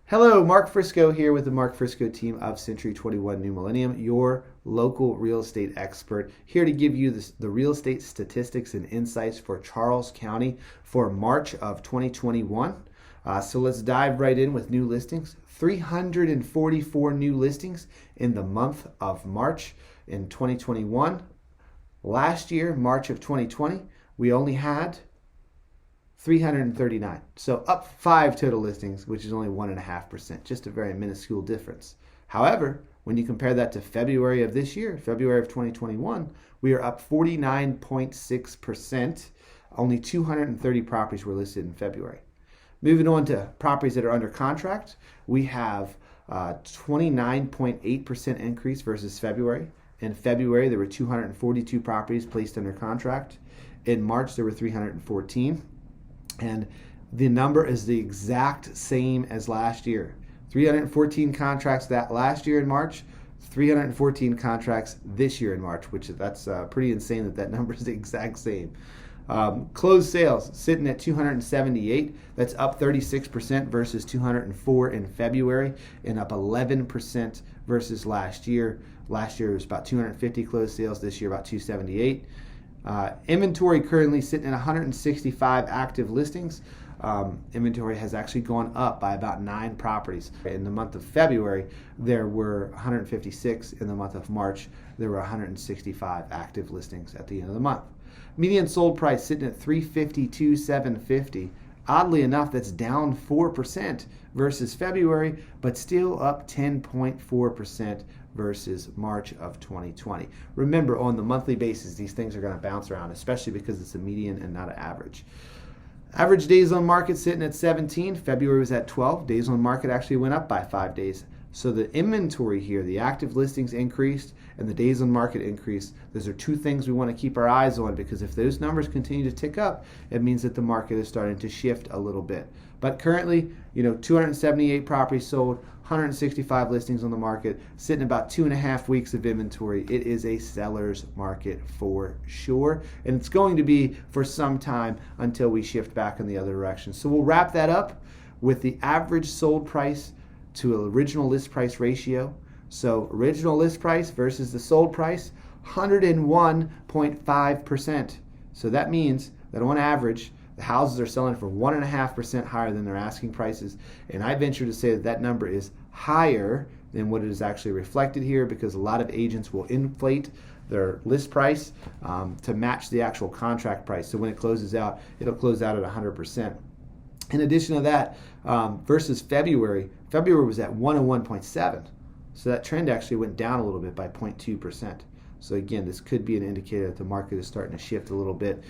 Hello, Mark Frisco here with the Mark Frisco team of Century 21 New Millennium, your local real estate expert, here to give you the real estate statistics and insights for Charles County for March of 2021. So let's dive right in with new listings. 344 new listings in the month of March in 2021. Last year, March of 2020, we only had 339. So up 5 total listings, which is only 1.5%, just a very minuscule difference. However, when you compare that to February of this year, February of 2021, we are up 49.6%. Only 230 properties were listed in February. Moving on to properties that are under contract, we have 29.8% increase versus February. In February, there were 242 properties placed under contract. In March, there were 314. And the number is the exact same as last year. 314 contracts that last year in March, 314 contracts this year in March, which that's pretty insane that number is the exact same. Closed sales sitting at 278. That's up 36% versus 204 in February and up 11% versus last year. Last year it was about 250 closed sales. This year about 278. Inventory currently sitting at 165 active listings. Inventory has actually gone up by about 9 properties. In the month of February, there were 156. In the month of March, there were 165 active listings at the end of the month. Median sold price sitting at $352,750. Oddly enough, that's down 4% versus February, but still up 10.4% versus March of 2020. Remember, on the monthly basis, these things are going to bounce around, especially because it's a median and not an average. Average days on market sitting at 17. February was at 12. Days on market actually went up by 5 days. So the inventory here, the active listings increased and the days on market increased. Those are 2 things we want to keep our eyes on, because if those numbers continue to tick up, it means that the market is starting to shift a little bit. But currently, 278 properties sold, 165 listings on the market, sitting about 2.5 weeks of inventory. It is a seller's market for sure, and it's going to be for some time until we shift back in the other direction. So we'll wrap that up with the average sold price to original list price ratio. So original list price versus the sold price, 101.5%. So that means that on average, the houses are selling for 1.5% higher than their asking prices. And I venture to say that number is higher than what is actually reflected here, because a lot of agents will inflate their list price to match the actual contract price. So when it closes out, it'll close out at 100%. In addition to that, versus February was at 101.7. So that trend actually went down a little bit by 0.2%. So again, this could be an indicator that the market is starting to shift a little bit.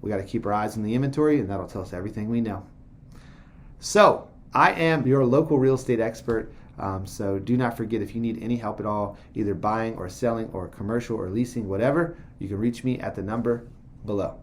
We got to keep our eyes on the inventory, and that'll tell us everything we know. So I am your local real estate expert. So do not forget, if you need any help at all, either buying or selling or commercial or leasing, whatever, you can reach me at the number below.